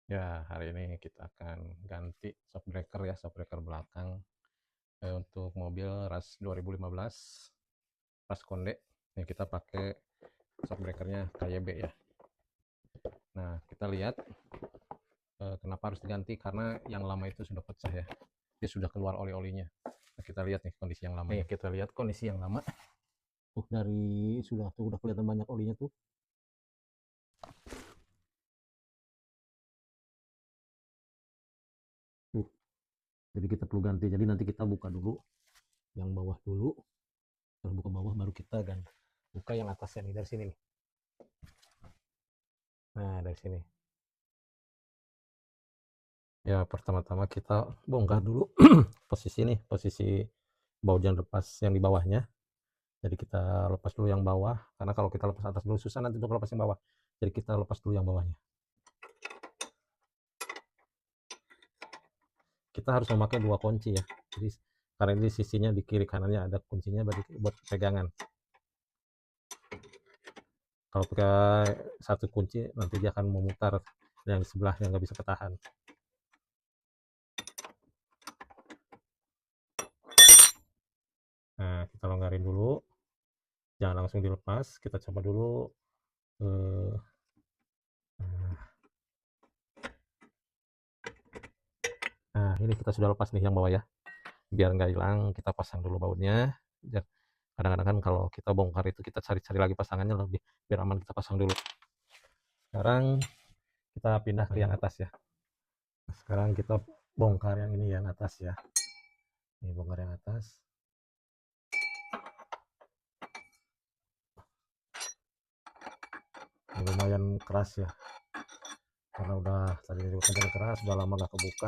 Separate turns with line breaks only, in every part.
Ya, hari ini kita akan ganti shockbreaker ya, shockbreaker belakang untuk mobil RAS 2015 RAS Konde. Ini kita pakai shockbreakernya KYB ya. Nah, kita lihat kenapa harus diganti, karena yang lama itu sudah pecah ya. Dia sudah keluar oli-olinya. Nah, kita lihat nih kondisi yang lama. Nih, kita lihat kondisi yang lama. Dari sudah kelihatan banyak olinya tuh. Tuh. Jadi kita perlu ganti. Jadi nanti kita buka dulu yang bawah dulu. Setelah buka bawah baru kita ganti. Buka yang atasnya nih, dari sini nih. Nah, dari sini. Ya, pertama-tama kita bongkar dulu posisi nih, posisi baut lepas yang di bawahnya. Jadi kita lepas dulu yang bawah, karena kalau kita lepas atas dulu susah nanti untuk lepas yang bawah. Jadi kita lepas dulu yang bawahnya. Kita harus memakai dua kunci ya. Jadi karena ini sisinya di kiri kanannya ada kuncinya buat pegangan. Kalau pakai satu kunci nanti dia akan memutar, yang di sebelah yang nggak bisa ketahan. Nah, kita longgarin dulu, jangan langsung dilepas, kita coba dulu. Nah, ini kita sudah lepas nih yang bawah ya. Biar nggak hilang, kita pasang dulu bautnya. Kadang-kadang kan kalau kita bongkar itu kita cari-cari lagi pasangannya, lebih biar aman, kita pasang dulu. Sekarang kita pindah ke yang atas ya. Sekarang kita bongkar yang ini, yang atas ya. Ini bongkar yang atas. Ini lumayan keras ya, karena udah tadi kencang keras, udah lama nggak kebuka.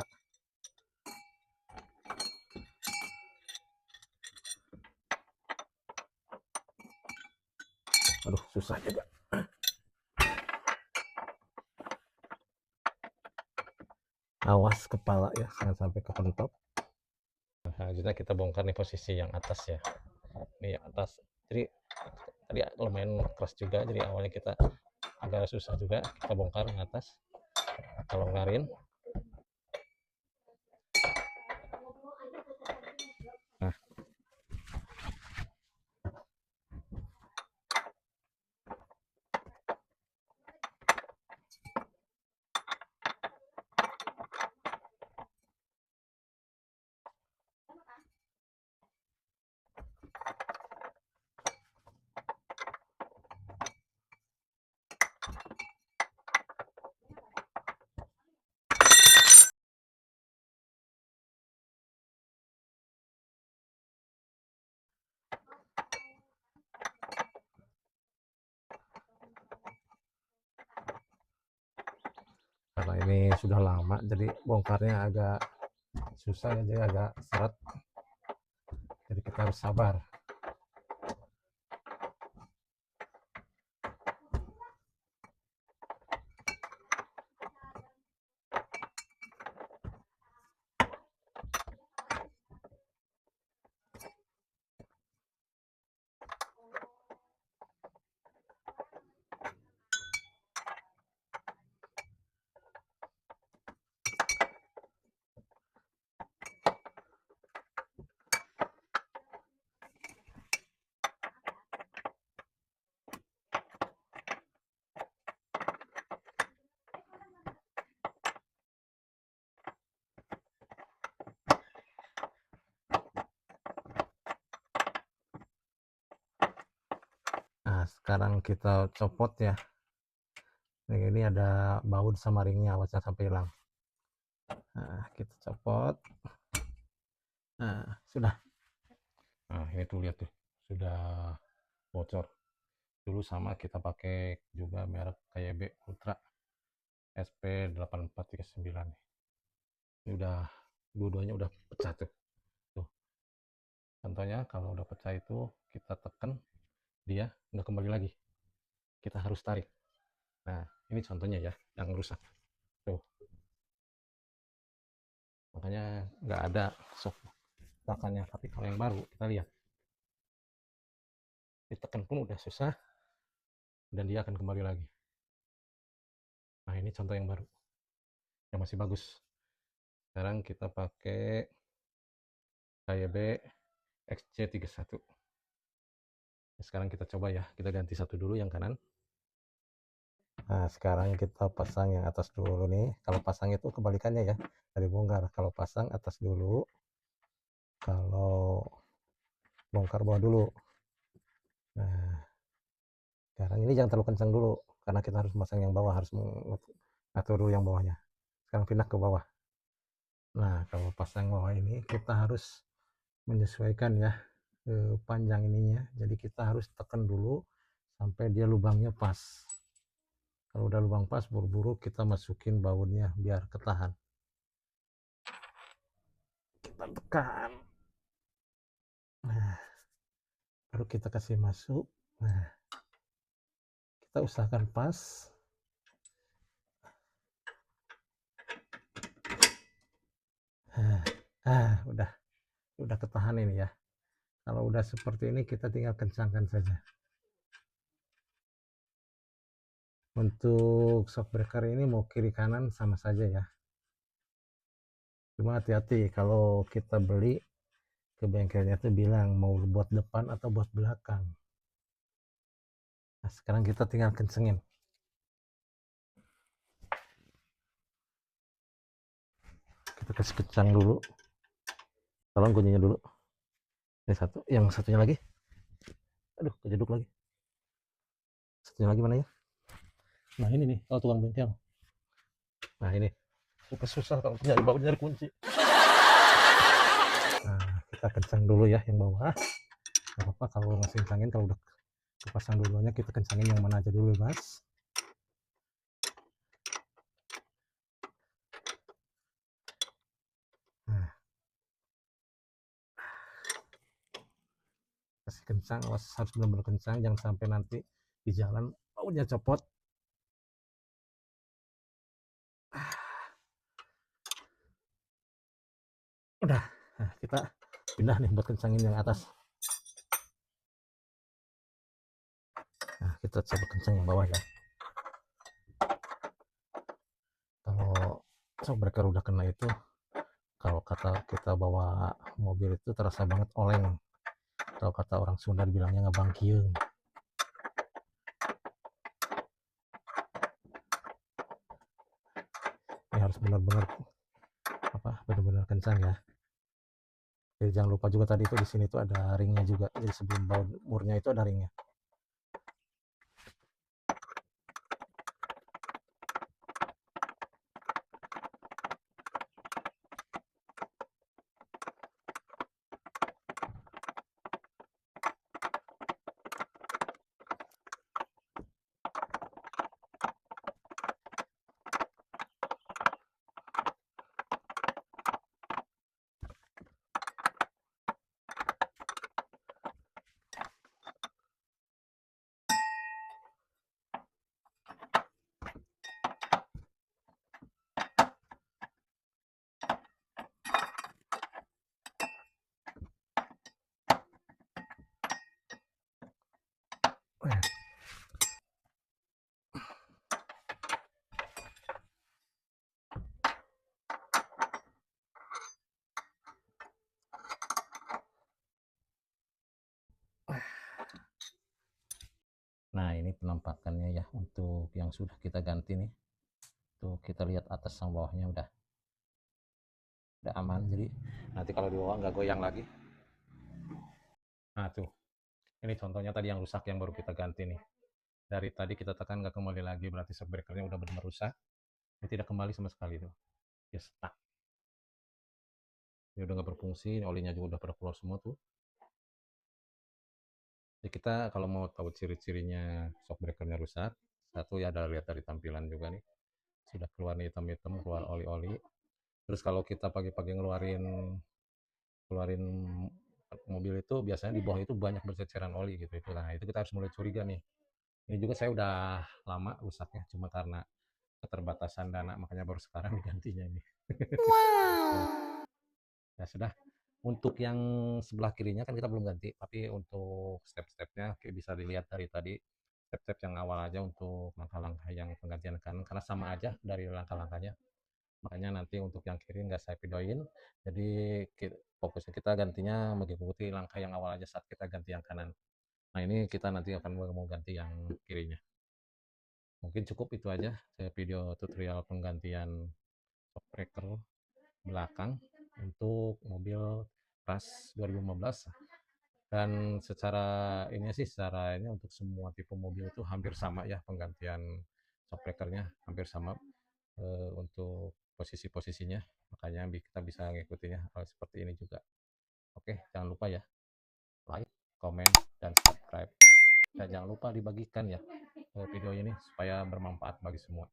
Aduh, susah juga. Awas kepala ya, jangan sampai kepentok. Nah, selanjutnya kita bongkar nih posisi yang atas ya. Ini yang atas. Jadi tadi lumayan keras juga, jadi awalnya kita agak susah juga. Kita bongkar yang atas, kita longgarin. Nah, karena ini sudah lama, jadi bongkarnya agak susah ya, jadi agak seret. Jadi kita harus sabar. Nah, sekarang kita copot ya. Ini ada baut sama ringnya, awas jangan sampai hilang. Nah, kita copot. Nah, sudah. Nah, ini tuh lihat tuh, sudah bocor. Dulu sama kita pakai juga merek KYB Ultra SP8439 nih. Ini udah dua-duanya udah pecah tuh. Tuh. Contohnya kalau udah pecah itu kita tekan, dia nggak kembali lagi. Kita harus tarik. Nah, ini contohnya ya yang rusak. Tuh. Makanya nggak ada shock takannya. Tapi kalau yang baru kita lihat, ditekan pun udah susah dan dia akan kembali lagi. Nah, ini contoh yang baru. yang masih bagus. Sekarang kita pakai KYB XC31. Sekarang kita coba ya, kita ganti satu dulu yang kanan. Nah, sekarang kita pasang yang atas dulu nih. Kalau pasang itu kebalikannya ya, dari bongkar. Kalau pasang atas dulu, kalau bongkar bawah dulu. Nah, sekarang ini jangan terlalu kencang dulu, karena kita harus masang yang bawah, harus mengatur dulu yang bawahnya. Sekarang pindah ke bawah. Nah, kalau pasang bawah ini kita harus menyesuaikan ya panjang ininya. Jadi kita harus tekan dulu sampai dia lubangnya pas. Kalau udah lubang pas, buru-buru kita masukin bautnya biar ketahan. Kita tekan. Nah, baru kita kasih masuk. Nah, kita usahakan pas. Udah ketahan ini ya. Kalau udah seperti ini kita tinggal kencangkan saja. Untuk shockbreaker ini mau kiri kanan sama saja ya. Cuma hati-hati kalau kita beli ke bengkelnya tuh bilang mau buat depan atau buat belakang. Nah, sekarang kita tinggal kencengin. Kita kasih kencang dulu. Tolong kuncinya dulu. Ini satu, yang satunya lagi. Aduh, kejeduk lagi. Satunya lagi mana ya? Nah ini nih, kalau tukang bengkel. Nah ini, susah kalau nyari kunci. Nah, kita kencang dulu ya yang bawah. Gak apa-apa kalau masih kencangin, kalau udah kepasang dulunya kita kencangin yang mana aja dulu bebas. Nah, kasih kencang, harus benar-benar kencang, jangan sampai nanti di jalan bautnya copot. Udah, nah, kita pindah nih buat kencangin yang atas. Nah, kita coba kencang yang bawah ya. Kalau shockbreaker udah kena itu, kalau kata kita bawa mobil itu terasa banget oleng. Kalau kata orang Sunda bilangnya ngebangkiung. Ini harus benar-benar benar-benar kencang ya. Jadi jangan lupa juga tadi itu di sini tuh ada ringnya juga. Jadi sebelum baut murnya itu ada ringnya. Nah ini penampakannya ya untuk yang sudah kita ganti nih. Tuh kita lihat atas sama bawahnya udah aman. Jadi nanti kalau di bawah nggak goyang lagi. Nah tuh, ini contohnya tadi yang rusak yang baru kita ganti nih. Dari tadi kita tekan nggak kembali lagi, berarti shockbreakernya udah benar rusak. Ini tidak kembali sama sekali tuh. Ya stuck. Ini udah nggak berfungsi, olinya juga udah pada keluar semua tuh. Jadi kita kalau mau tahu ciri-cirinya shockbreakernya rusak, satu ya ada lihat dari tampilan juga nih. Sudah keluar nih hitam-hitam, keluar oli-oli. Terus kalau kita pagi-pagi ngeluarin keluarin mobil itu biasanya di bawah itu banyak berceceran oli gitu itu. Nah itu kita harus mulai curiga nih. Ini juga saya udah lama rusaknya, cuma karena keterbatasan dana makanya baru sekarang digantinya ini. Wow. Ya sudah. Untuk yang sebelah kirinya kan kita belum ganti, tapi untuk step-stepnya bisa dilihat dari tadi step-step yang awal aja untuk langkah-langkah yang penggantian kanan karena sama aja dari langkah-langkahnya. makanya nanti untuk yang kiri nggak saya videoin. Jadi fokusnya kita gantinya mengikuti langkah yang awal aja saat kita ganti yang kanan. Nah ini kita nanti akan mau ganti yang kirinya. Mungkin cukup itu aja saya video tutorial penggantian shock breaker belakang untuk mobil Rush 2015. Dan secara ini sih, secara ini untuk semua tipe mobil itu hampir sama ya, penggantian shock breakernya hampir sama untuk posisi-posisinya, makanya kita bisa ngikutinnya seperti ini juga. Oke, jangan lupa ya like, komen, dan subscribe, dan jangan lupa dibagikan ya video ini supaya bermanfaat bagi semua.